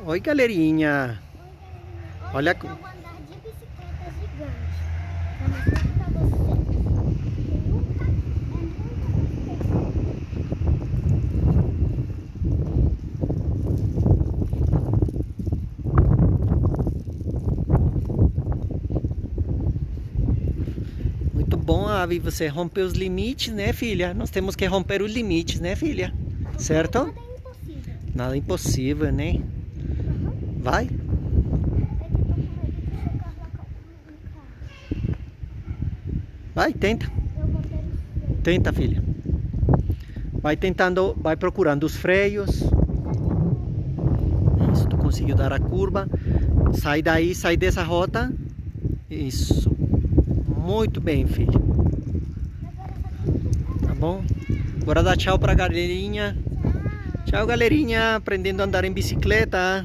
Oi, galerinha. Olha, Olha, eu vou andar de bicicleta gigante. Vou mostrar pra vocês. muito bom, Ave. Você rompeu os limites, né, filha? Nós temos que romper os limites, né, filha? Certo? Nada é impossível. Nada impossível, né? Aham. Vai, É que eu tô com medo de chegar lá no carro. vai, tenta. Eu vou ter os freios. Tenta, filha. Vai tentando, vai procurando os freios. Isso, tu conseguiu dar a curva. Sai daí, sai dessa rota. Isso. Muito bem, filho. Tá bom? Agora dá tchau pra galerinha. Tchau. Tchau, galerinha. Aprendendo a andar em bicicleta.